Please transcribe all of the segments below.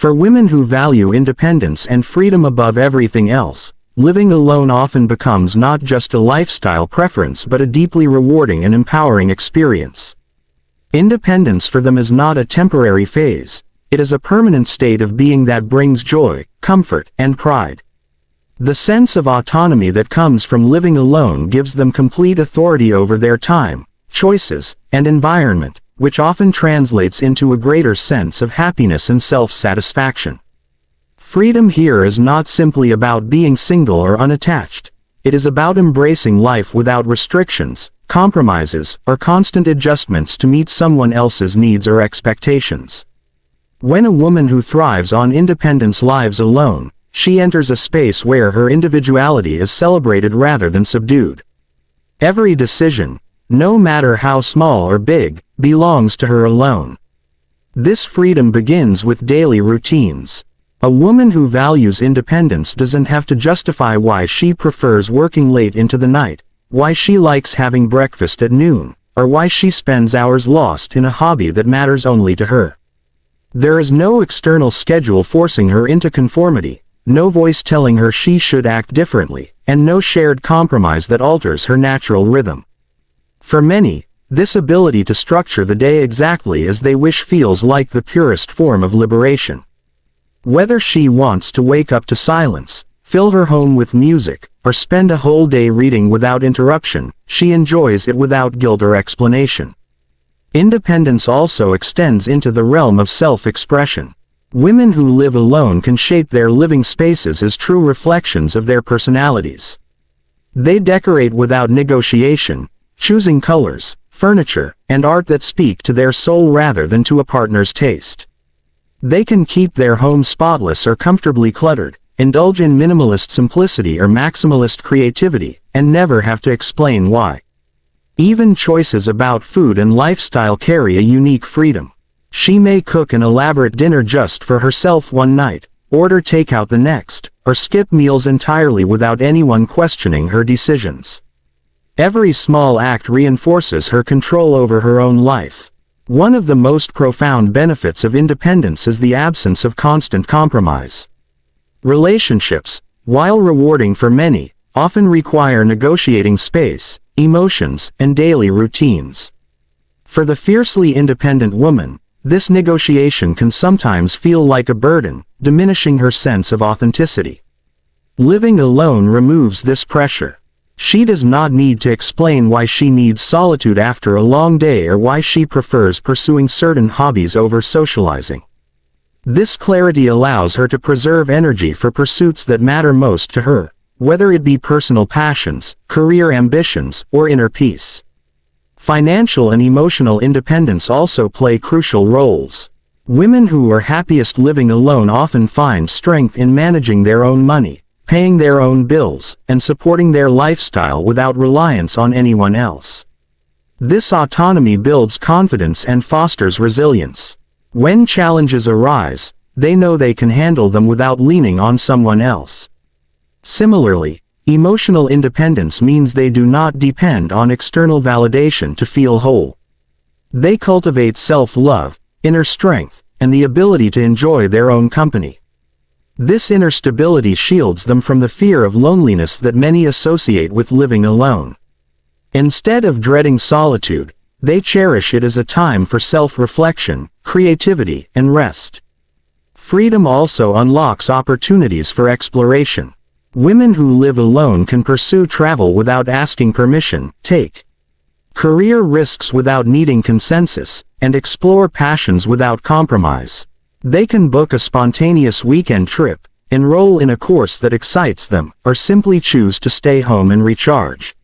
For women who value independence and freedom above everything else, living alone often becomes not just a lifestyle preference but a deeply rewarding and empowering experience. Independence for them is not a temporary phase, it is a permanent state of being that brings joy, comfort, and pride. The sense of autonomy that comes from living alone gives them complete authority over their time, choices, and environment, which often translates into a greater sense of happiness and self-satisfaction. Freedom here is not simply about being single or unattached. It is about embracing life without restrictions, compromises, or constant adjustments to meet someone else's needs or expectations. When a woman who thrives on independence lives alone, she enters a space where her individuality is celebrated rather than subdued. Every decision, no matter how small or big, belongs to her alone. This freedom begins with daily routines. A woman who values independence doesn't have to justify why she prefers working late into the night, why she likes having breakfast at noon, or why she spends hours lost in a hobby that matters only to her. There is no external schedule forcing her into conformity, no voice telling her she should act differently, and no shared compromise that alters her natural rhythm. For many, this ability to structure the day exactly as they wish feels like the purest form of liberation. Whether she wants to wake up to silence, fill her home with music, or spend a whole day reading without interruption, she enjoys it without guilt or explanation. Independence also extends into the realm of self-expression. Women who live alone can shape their living spaces as true reflections of their personalities. They decorate without negotiation, choosing colors, furniture, and art that speak to their soul rather than to a partner's taste. They can keep their home spotless or comfortably cluttered, indulge in minimalist simplicity or maximalist creativity, and never have to explain why. Even choices about food and lifestyle carry a unique freedom. She may cook an elaborate dinner just for herself one night, order takeout the next, or skip meals entirely without anyone questioning her decisions. Every small act reinforces her control over her own life. One of the most profound benefits of independence is the absence of constant compromise. Relationships, while rewarding for many, often require negotiating space, emotions, and daily routines. For the fiercely independent woman, this negotiation can sometimes feel like a burden, diminishing her sense of authenticity. Living alone removes this pressure. She does not need to explain why she needs solitude after a long day or why she prefers pursuing certain hobbies over socializing. This clarity allows her to preserve energy for pursuits that matter most to her, whether it be personal passions, career ambitions, or inner peace. Financial and emotional independence also play crucial roles. Women who are happiest living alone often find strength in managing their own money, paying their own bills, and supporting their lifestyle without reliance on anyone else. This autonomy builds confidence and fosters resilience. When challenges arise, they know they can handle them without leaning on someone else. Similarly, emotional independence means they do not depend on external validation to feel whole. They cultivate self-love, inner strength, and the ability to enjoy their own company. This inner stability shields them from the fear of loneliness that many associate with living alone. Instead of dreading solitude, they cherish it as a time for self-reflection, creativity, and rest. Freedom also unlocks opportunities for exploration. Women who live alone can pursue travel without asking permission, take career risks without needing consensus, and explore passions without compromise. They can book a spontaneous weekend trip, enroll in a course that excites them, or simply choose to stay home and recharge.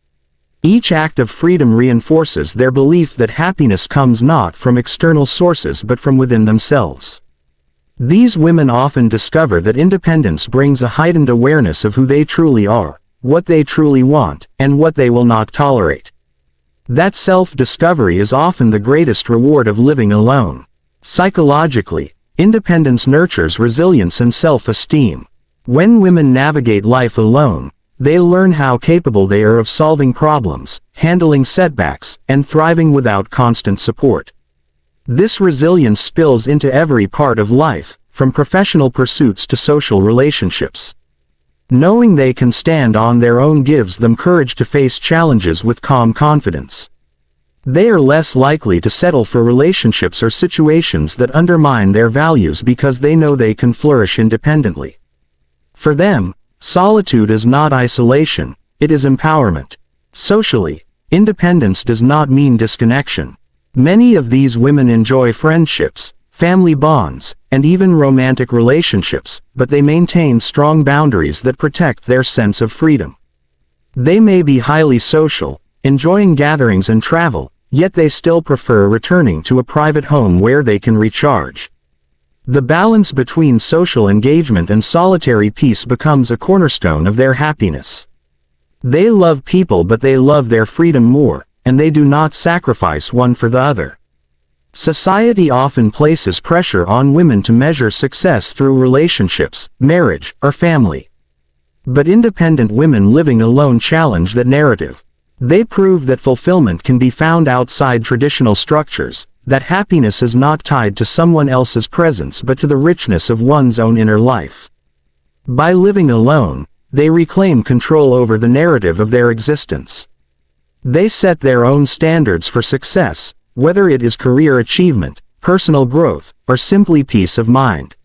Each act of freedom reinforces their belief that happiness comes not from external sources but from within themselves. These women often discover that independence brings a heightened awareness of who they truly are, what they truly want, and what they will not tolerate. That self-discovery is often the greatest reward of living alone. Psychologically, independence nurtures resilience and self-esteem. When women navigate life alone, they learn how capable they are of solving problems, handling setbacks, and thriving without constant support. This resilience spills into every part of life, from professional pursuits to social relationships. Knowing they can stand on their own gives them courage to face challenges with calm confidence. They are less likely to settle for relationships or situations that undermine their values because they know they can flourish independently. For them, solitude is not isolation, it is empowerment. Socially, independence does not mean disconnection. Many of these women enjoy friendships, family bonds, and even romantic relationships, but they maintain strong boundaries that protect their sense of freedom. They may be highly social, enjoying gatherings and travel, yet they still prefer returning to a private home where they can recharge. The balance between social engagement and solitary peace becomes a cornerstone of their happiness. They love people, but they love their freedom more, and they do not sacrifice one for the other. Society often places pressure on women to measure success through relationships, marriage, or family. But independent women living alone challenge that narrative. They prove that fulfillment can be found outside traditional structures, that happiness is not tied to someone else's presence but to the richness of one's own inner life. By living alone, they reclaim control over the narrative of their existence. They set their own standards for success, whether it is career achievement, personal growth, or simply peace of mind.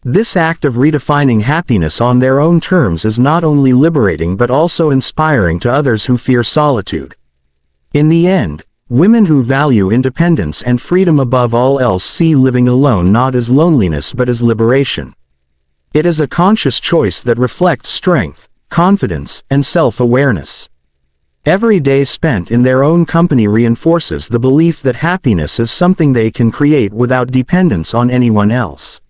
This act of redefining happiness on their own terms is not only liberating but also inspiring to others who fear solitude. In the end, women who value independence and freedom above all else see living alone not as loneliness but as liberation. It is a conscious choice that reflects strength, confidence, and self-awareness. Every day spent in their own company reinforces the belief that happiness is something they can create without dependence on anyone else.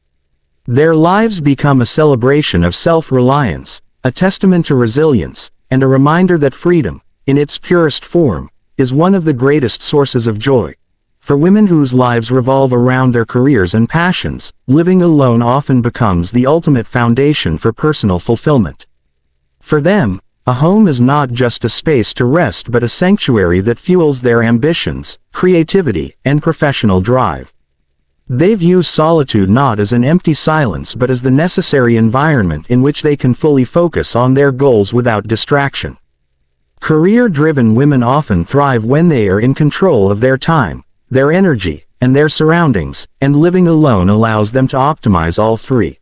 Their lives become a celebration of self-reliance, a testament to resilience, and a reminder that freedom, in its purest form, is one of the greatest sources of joy. For women whose lives revolve around their careers and passions, living alone often becomes the ultimate foundation for personal fulfillment. For them, a home is not just a space to rest but a sanctuary that fuels their ambitions, creativity, and professional drive. They view solitude not as an empty silence but as the necessary environment in which they can fully focus on their goals without distraction. Career-driven women often thrive when they are in control of their time, their energy, and their surroundings, and living alone allows them to optimize all three.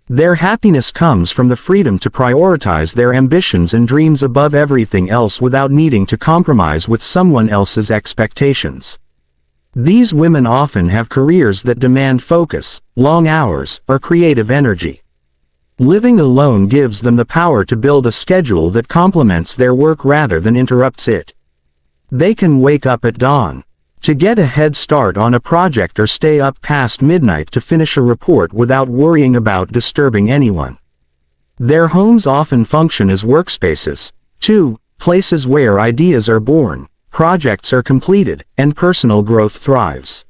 Their happiness comes from the freedom to prioritize their ambitions and dreams above everything else without needing to compromise with someone else's expectations. These women often have careers that demand focus, long hours, or creative energy. Living alone gives them the power to build a schedule that complements their work rather than interrupts it. They can wake up at dawn to get a head start on a project or stay up past midnight to finish a report without worrying about disturbing anyone. Their homes often function as workspaces, too, places where ideas are born, projects are completed, and personal growth thrives.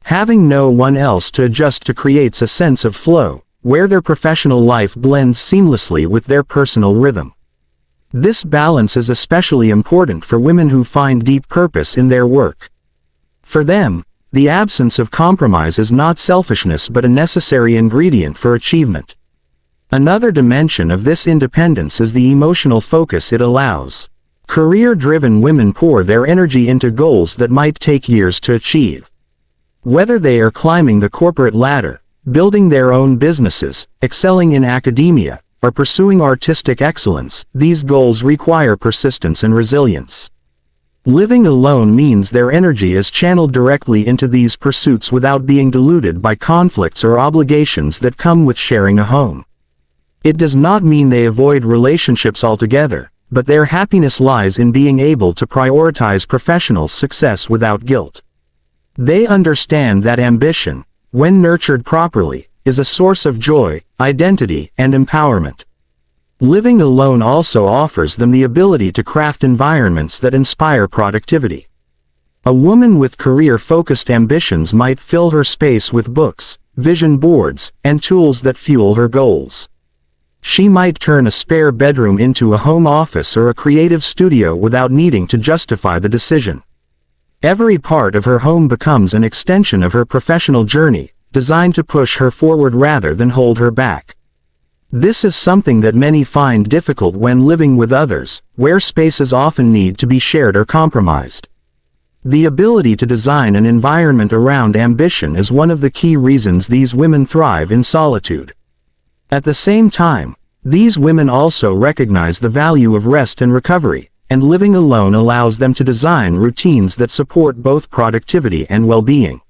Having no one else to adjust to creates a sense of flow, where their professional life blends seamlessly with their personal rhythm. This balance is especially important for women who find deep purpose in their work. For them, the absence of compromise is not selfishness but a necessary ingredient for achievement. Another dimension of this independence is the emotional focus it allows. Career-driven women pour their energy into goals that might take years to achieve. Whether they are climbing the corporate ladder, building their own businesses, excelling in academia, or pursuing artistic excellence, these goals require persistence and resilience. Living alone means their energy is channeled directly into these pursuits without being diluted by conflicts or obligations that come with sharing a home. It does not mean they avoid relationships altogether, but their happiness lies in being able to prioritize professional success without guilt. They understand that ambition, when nurtured properly, is a source of joy, identity, and empowerment. Living alone also offers them the ability to craft environments that inspire productivity. A woman with career-focused ambitions might fill her space with books, vision boards, and tools that fuel her goals. She might turn a spare bedroom into a home office or a creative studio without needing to justify the decision. Every part of her home becomes an extension of her professional journey, designed to push her forward rather than hold her back. This is something that many find difficult when living with others, where spaces often need to be shared or compromised. The ability to design an environment around ambition is one of the key reasons these women thrive in solitude. At the same time, these women also recognize the value of rest and recovery, and living alone allows them to design routines that support both productivity and well-being.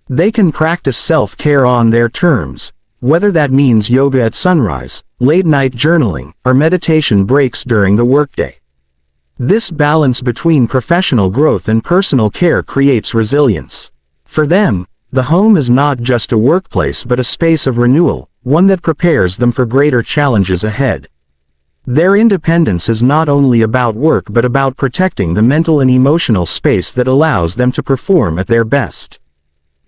They can practice self-care on their terms, whether that means yoga at sunrise, late-night journaling, or meditation breaks during the workday. This balance between professional growth and personal care creates resilience. For them, the home is not just a workplace but a space of renewal, one that prepares them for greater challenges ahead. Their independence is not only about work but about protecting the mental and emotional space that allows them to perform at their best.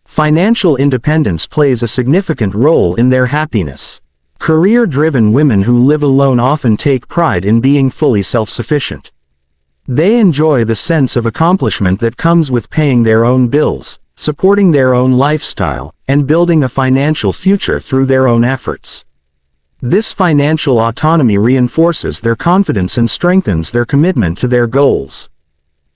Financial independence plays a significant role in their happiness. Career-driven women who live alone often take pride in being fully self-sufficient. They enjoy the sense of accomplishment that comes with paying their own bills, supporting their own lifestyle, and building a financial future through their own efforts. This financial autonomy reinforces their confidence and strengthens their commitment to their goals.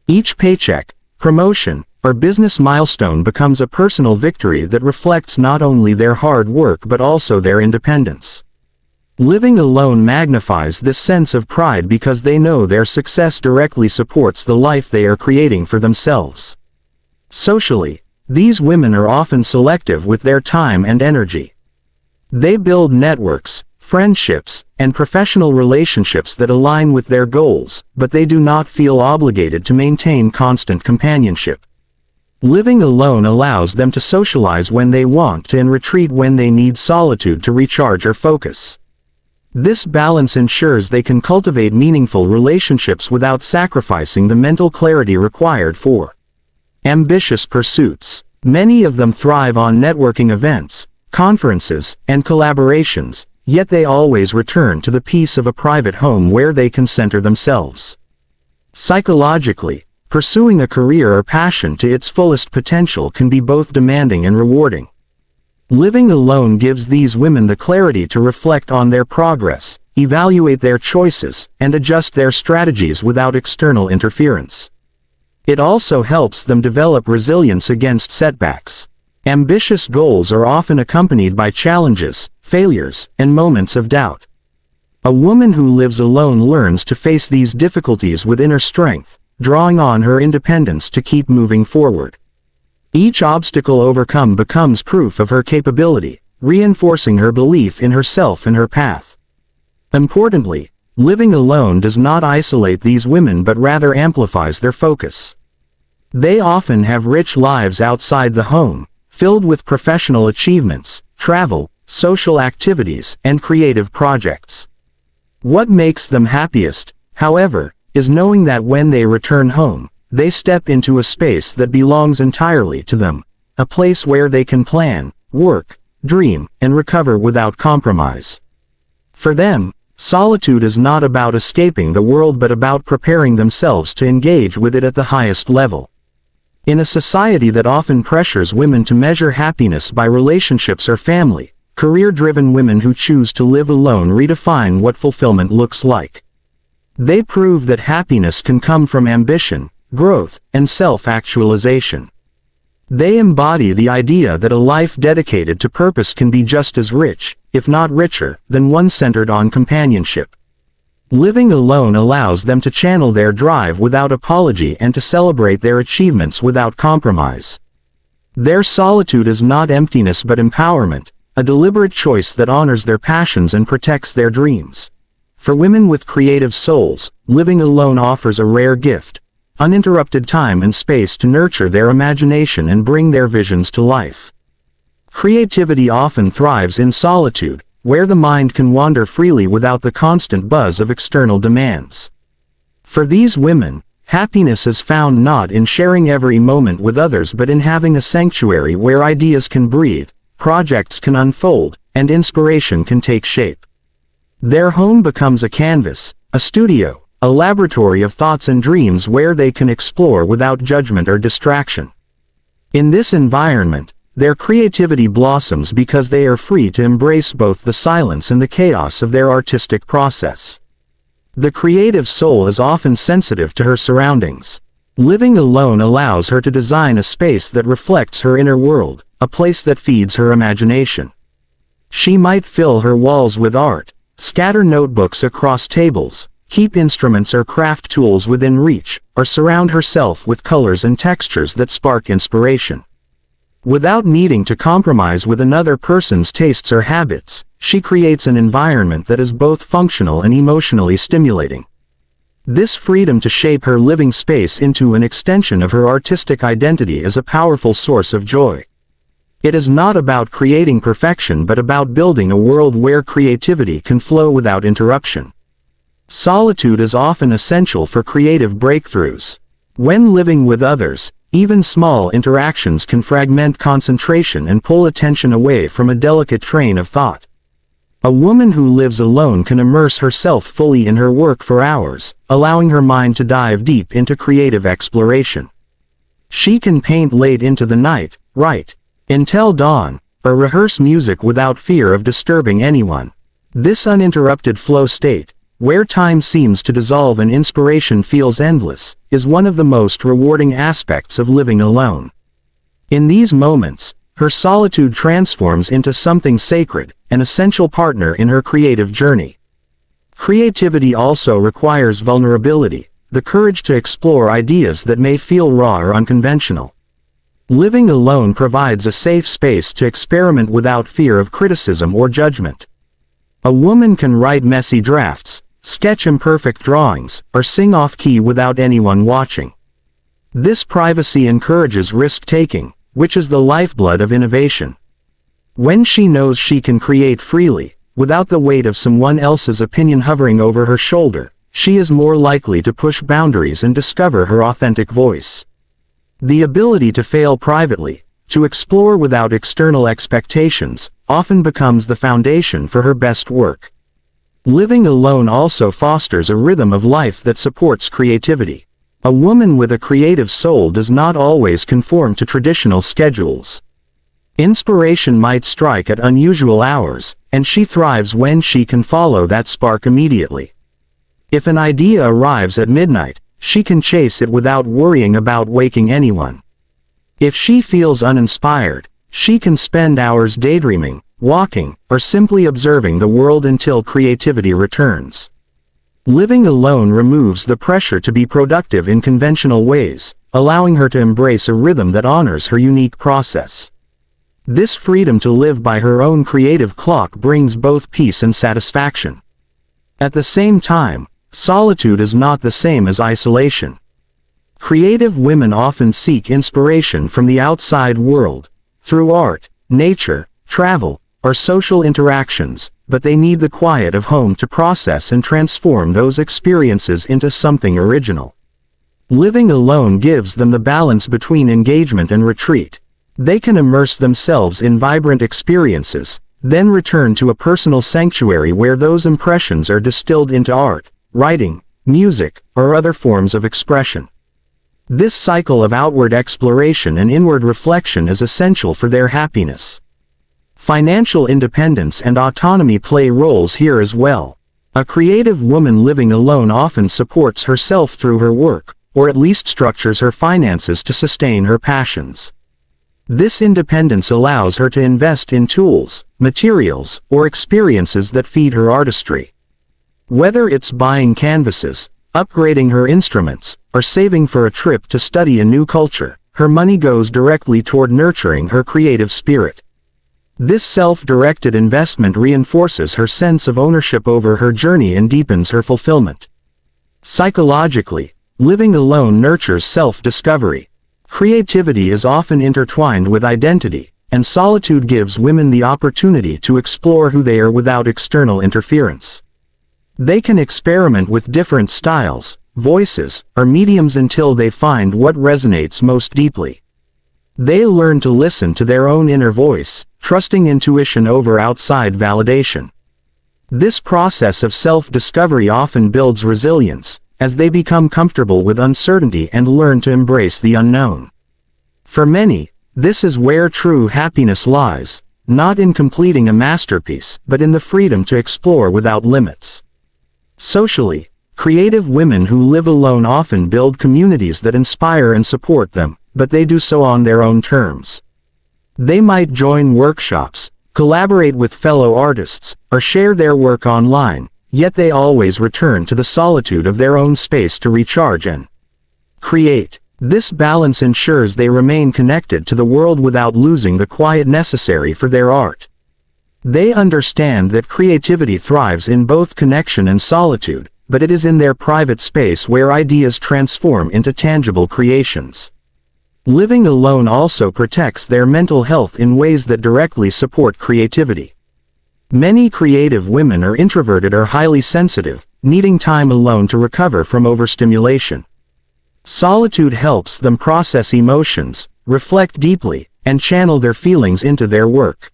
Each paycheck, promotion, or business milestone becomes a personal victory that reflects not only their hard work but also their independence. Living alone magnifies this sense of pride because they know their success directly supports the life they are creating for themselves. Socially, these women are often selective with their time and energy. They build networks, friendships, and professional relationships that align with their goals, but they do not feel obligated to maintain constant companionship. Living alone allows them to socialize when they want to and retreat when they need solitude to recharge or focus. This balance ensures they can cultivate meaningful relationships without sacrificing the mental clarity required for ambitious pursuits. Many of them thrive on networking events, conferences, and collaborations, yet they always return to the peace of a private home where they can center themselves. Psychologically, pursuing a career or passion to its fullest potential can be both demanding and rewarding. Living alone gives these women the clarity to reflect on their progress, evaluate their choices, and adjust their strategies without external interference. It also helps them develop resilience against setbacks. Ambitious goals are often accompanied by challenges, failures, and moments of doubt. A woman who lives alone learns to face these difficulties with inner strength, drawing on her independence to keep moving forward. Each obstacle overcome becomes proof of her capability, reinforcing her belief in herself and her path. Importantly, living alone does not isolate these women but rather amplifies their focus. They often have rich lives outside the home, filled with professional achievements, travel, social activities, and creative projects. What makes them happiest, however, is knowing that when they return home, they step into a space that belongs entirely to them, a place where they can plan, work, dream, and recover without compromise. For them, solitude is not about escaping the world but about preparing themselves to engage with it at the highest level. In a society that often pressures women to measure happiness by relationships or family, career-driven women who choose to live alone redefine what fulfillment looks like. They prove that happiness can come from ambition, growth, and self-actualization. They embody the idea that a life dedicated to purpose can be just as rich, if not richer, than one centered on companionship. Living alone allows them to channel their drive without apology and to celebrate their achievements without compromise. Their solitude is not emptiness but empowerment, a deliberate choice that honors their passions and protects their dreams. For women with creative souls, living alone offers a rare gift: uninterrupted time and space to nurture their imagination and bring their visions to life. Creativity often thrives in solitude, where the mind can wander freely without the constant buzz of external demands. For these women, happiness is found not in sharing every moment with others but in having a sanctuary where ideas can breathe, projects can unfold, and inspiration can take shape. Their home becomes a canvas, a studio, a laboratory of thoughts and dreams where they can explore without judgment or distraction. In this environment, Their creativity blossoms because they are free to embrace both the silence and the chaos of their artistic process. The creative soul is often sensitive to her surroundings. Living alone allows her to design a space that reflects her inner world, a place that feeds her imagination. She might fill her walls with art, scatter notebooks across tables, keep instruments or craft tools within reach, or surround herself with colors and textures that spark inspiration. Without needing to compromise with another person's tastes or habits, she creates an environment that is both functional and emotionally stimulating. This freedom to shape her living space into an extension of her artistic identity is a powerful source of joy. It is not about creating perfection but about building a world where creativity can flow without interruption. Solitude is often essential for creative breakthroughs. When living with others, even small interactions can fragment concentration and pull attention away from a delicate train of thought. A woman who lives alone can immerse herself fully in her work for hours, allowing her mind to dive deep into creative exploration. She can paint late into the night, write until dawn, or rehearse music without fear of disturbing anyone. This uninterrupted flow state, where time seems to dissolve and inspiration feels endless, is one of the most rewarding aspects of living alone. In these moments, her solitude transforms into something sacred, an essential partner in her creative journey. Creativity also requires vulnerability, the courage to explore ideas that may feel raw or unconventional. Living alone provides a safe space to experiment without fear of criticism or judgment. A woman can write messy drafts, sketch imperfect drawings, or sing off-key without anyone watching. This privacy encourages risk-taking, which is the lifeblood of innovation. When she knows she can create freely, without the weight of someone else's opinion hovering over her shoulder, she is more likely to push boundaries and discover her authentic voice. The ability to fail privately, to explore without external expectations, often becomes the foundation for her best work. Living alone also fosters a rhythm of life that supports creativity. A woman with a creative soul does not always conform to traditional schedules. Inspiration might strike at unusual hours, and she thrives when she can follow that spark immediately. If an idea arrives at midnight, she can chase it without worrying about waking anyone. If she feels uninspired, she can spend hours daydreaming, walking, or simply observing the world until creativity returns. Living alone removes the pressure to be productive in conventional ways, allowing her to embrace a rhythm that honors her unique process. This freedom to live by her own creative clock brings both peace and satisfaction. At the same time, solitude is not the same as isolation. Creative women often seek inspiration from the outside world, through art, nature, travel, or social interactions, but they need the quiet of home to process and transform those experiences into something original. Living alone gives them the balance between engagement and retreat. They can immerse themselves in vibrant experiences, then return to a personal sanctuary where those impressions are distilled into art, writing, music, or other forms of expression. This cycle of outward exploration and inward reflection is essential for their happiness. Financial independence and autonomy play roles here as well. A creative woman living alone often supports herself through her work, or at least structures her finances to sustain her passions. This independence allows her to invest in tools, materials, or experiences that feed her artistry. Whether it's buying canvases, upgrading her instruments, or saving for a trip to study a new culture, her money goes directly toward nurturing her creative spirit. This self-directed investment reinforces her sense of ownership over her journey and deepens her fulfillment. Psychologically, living alone nurtures self-discovery. Creativity is often intertwined with identity, and solitude gives women the opportunity to explore who they are without external interference. They can experiment with different styles, voices, or mediums until they find what resonates most deeply. They learn to listen to their own inner voice, trusting intuition over outside validation. This process of self-discovery often builds resilience, as they become comfortable with uncertainty and learn to embrace the unknown. For many, This is where true happiness lies, not in completing a masterpiece, but in the freedom to explore without limits. Socially, creative women who live alone often build communities that inspire and support them, but they do so on their own terms. They might join workshops, collaborate with fellow artists, or share their work online, yet they always return to the solitude of their own space to recharge and create. This balance ensures they remain connected to the world without losing the quiet necessary for their art. They understand that creativity thrives in both connection and solitude, but it is in their private space where ideas transform into tangible creations. Living alone also protects their mental health in ways that directly support creativity. Many creative women are introverted or highly sensitive, needing time alone to recover from overstimulation. Solitude helps them process emotions, reflect deeply, and channel their feelings into their work.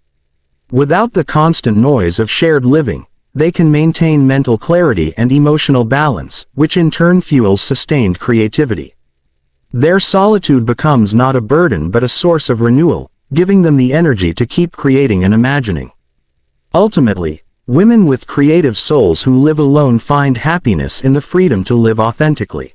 Without the constant noise of shared living, they can maintain mental clarity and emotional balance, which in turn fuels sustained creativity. Their solitude becomes not a burden but a source of renewal, giving them the energy to keep creating and imagining. Ultimately, women with creative souls who live alone find happiness in the freedom to live authentically.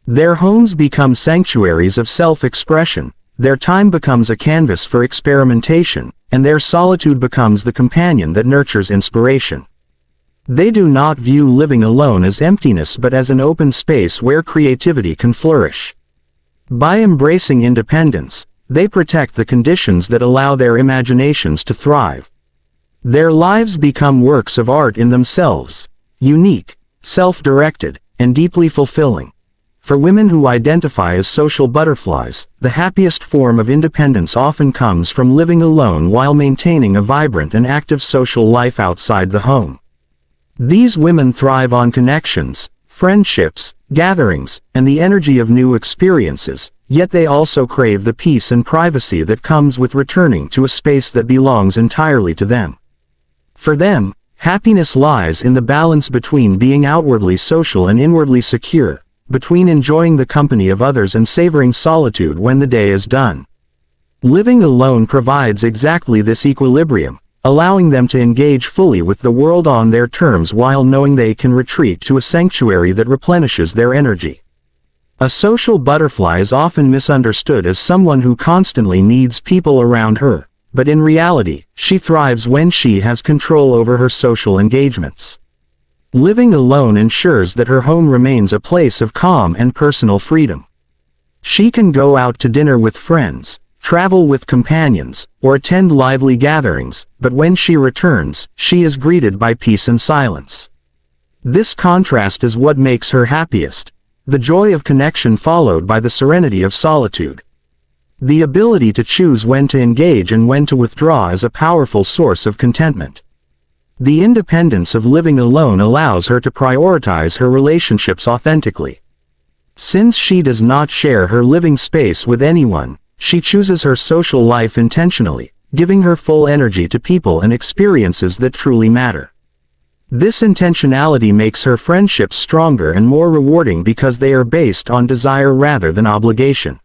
Their homes become sanctuaries of self-expression, their time becomes a canvas for experimentation, and their solitude becomes the companion that nurtures inspiration. They do not view living alone as emptiness but as an open space where creativity can flourish. By embracing independence, they protect the conditions that allow their imaginations to thrive. Their lives become works of art in themselves, unique, self-directed, and deeply fulfilling. For women who identify as social butterflies, the happiest form of independence often comes from living alone while maintaining a vibrant and active social life outside the home. These women thrive on connections, friendships, gatherings, and the energy of new experiences, yet they also crave the peace and privacy that comes with returning to a space that belongs entirely to them. For them, happiness lies in the balance between being outwardly social and inwardly secure, between enjoying the company of others and savoring solitude when the day is done. Living alone provides exactly this equilibrium, allowing them to engage fully with the world on their terms while knowing they can retreat to a sanctuary that replenishes their energy. A social butterfly is often misunderstood as someone who constantly needs people around her, but in reality, she thrives when she has control over her social engagements. Living alone ensures that her home remains a place of calm and personal freedom. She can go out to dinner with friends, travel with companions, or attend lively gatherings, but when she returns, she is greeted by peace and silence. This contrast is what makes her happiest, the joy of connection followed by the serenity of solitude. The ability to choose when to engage and when to withdraw is a powerful source of contentment. The independence of living alone allows her to prioritize her relationships authentically. Since she does not share her living space with anyone, she chooses her social life intentionally, giving her full energy to people and experiences that truly matter. This intentionality makes her friendships stronger and more rewarding because they are based on desire rather than obligation.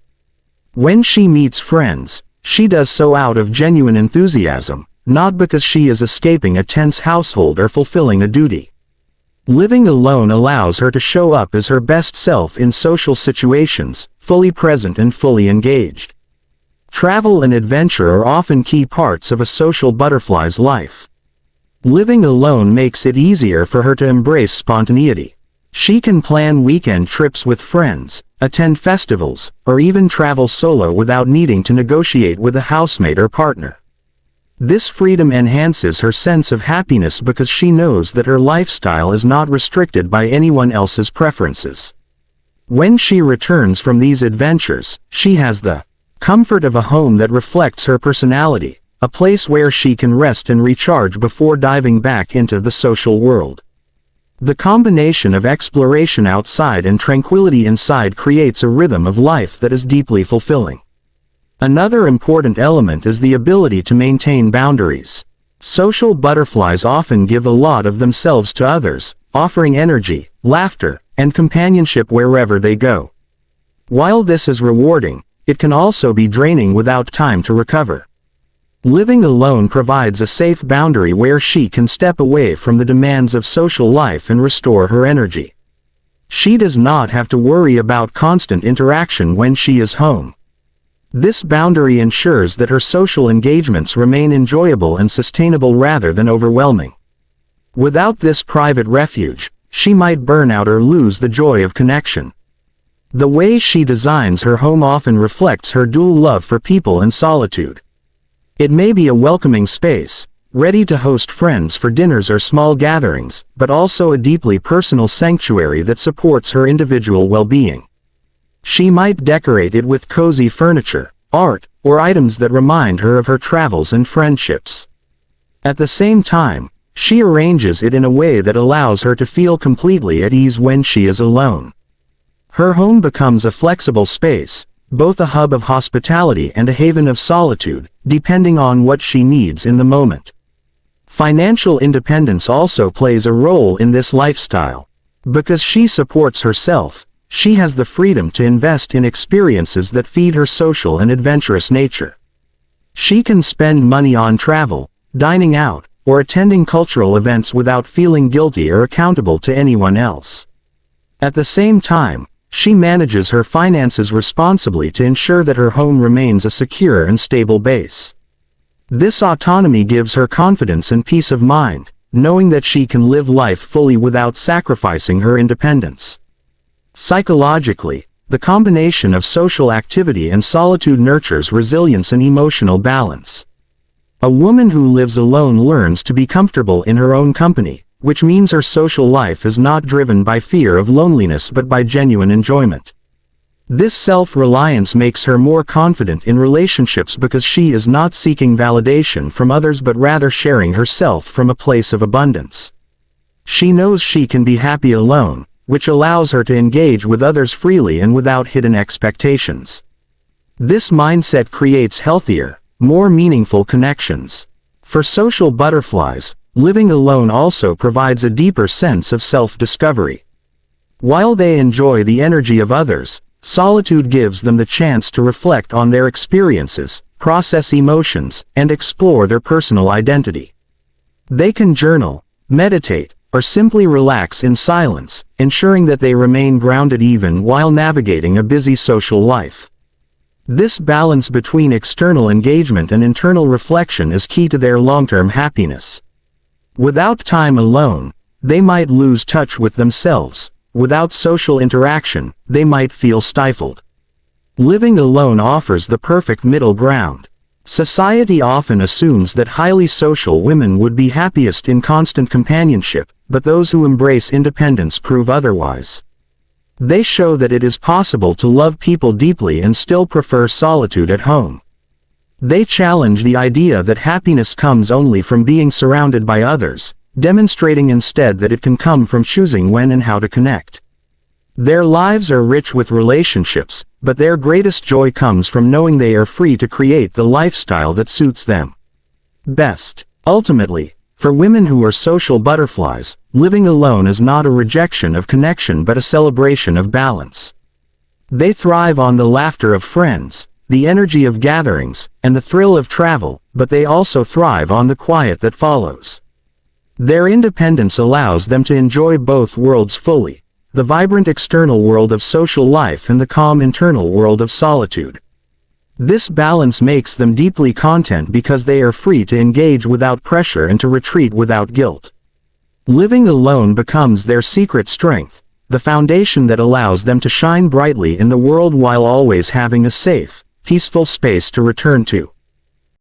When she meets friends, she does so out of genuine enthusiasm, not because she is escaping a tense household or fulfilling a duty. Living alone allows her to show up as her best self in social situations, fully present and fully engaged. Travel and adventure are often key parts of a social butterfly's life. Living alone makes it easier for her to embrace spontaneity. She can plan weekend trips with friends, attend festivals, or even travel solo without needing to negotiate with a housemate or partner. This freedom enhances her sense of happiness because she knows that her lifestyle is not restricted by anyone else's preferences. When she returns from these adventures, she has the comfort of a home that reflects her personality, a place where she can rest and recharge before diving back into the social world. The combination of exploration outside and tranquility inside creates a rhythm of life that is deeply fulfilling. Another important element is the ability to maintain boundaries. Social butterflies often give a lot of themselves to others, offering energy, laughter, and companionship wherever they go. While this is rewarding, it can also be draining without time to recover. Living alone provides a safe boundary where she can step away from the demands of social life and restore her energy. She does not have to worry about constant interaction when she is home. This boundary ensures that her social engagements remain enjoyable and sustainable rather than overwhelming. Without this private refuge, she might burn out or lose the joy of connection. The way she designs her home often reflects her dual love for people and solitude. It may be a welcoming space, ready to host friends for dinners or small gatherings, but also a deeply personal sanctuary that supports her individual well-being. She might decorate it with cozy furniture, art, or items that remind her of her travels and friendships. At the same time, she arranges it in a way that allows her to feel completely at ease when she is alone. Her home becomes a flexible space, both a hub of hospitality and a haven of solitude, depending on what she needs in the moment. Financial independence also plays a role in this lifestyle. Because she supports herself, she has the freedom to invest in experiences that feed her social and adventurous nature. She can spend money on travel, dining out, or attending cultural events without feeling guilty or accountable to anyone else. At the same time, she manages her finances responsibly to ensure that her home remains a secure and stable base. This autonomy gives her confidence and peace of mind, knowing that she can live life fully without sacrificing her independence. Psychologically, the combination of social activity and solitude nurtures resilience and emotional balance. A woman who lives alone learns to be comfortable in her own company, which means her social life is not driven by fear of loneliness but by genuine enjoyment. This self-reliance makes her more confident in relationships because she is not seeking validation from others but rather sharing herself from a place of abundance. She knows she can be happy alone, which allows her to engage with others freely and without hidden expectations. This mindset creates healthier, more meaningful connections. For social butterflies, living alone also provides a deeper sense of self-discovery. While they enjoy the energy of others, solitude gives them the chance to reflect on their experiences, process emotions, and explore their personal identity. They can journal, meditate, or simply relax in silence, ensuring that they remain grounded even while navigating a busy social life. This balance between external engagement and internal reflection is key to their long-term happiness. Without time alone, they might lose touch with themselves. Without social interaction, they might feel stifled. Living alone offers the perfect middle ground. Society often assumes that highly social women would be happiest in constant companionship, but those who embrace independence prove otherwise. They show that it is possible to love people deeply and still prefer solitude at home. They challenge the idea that happiness comes only from being surrounded by others, demonstrating instead that it can come from choosing when and how to connect. Their lives are rich with relationships, but their greatest joy comes from knowing they are free to create the lifestyle that suits them best. Ultimately, for women who are social butterflies, living alone is not a rejection of connection but a celebration of balance. They thrive on the laughter of friends, the energy of gatherings, and the thrill of travel, but they also thrive on the quiet that follows. Their independence allows them to enjoy both worlds fully, the vibrant external world of social life and the calm internal world of solitude. This balance makes them deeply content because they are free to engage without pressure and to retreat without guilt. Living alone becomes their secret strength, the foundation that allows them to shine brightly in the world while always having a safe, peaceful space to return to.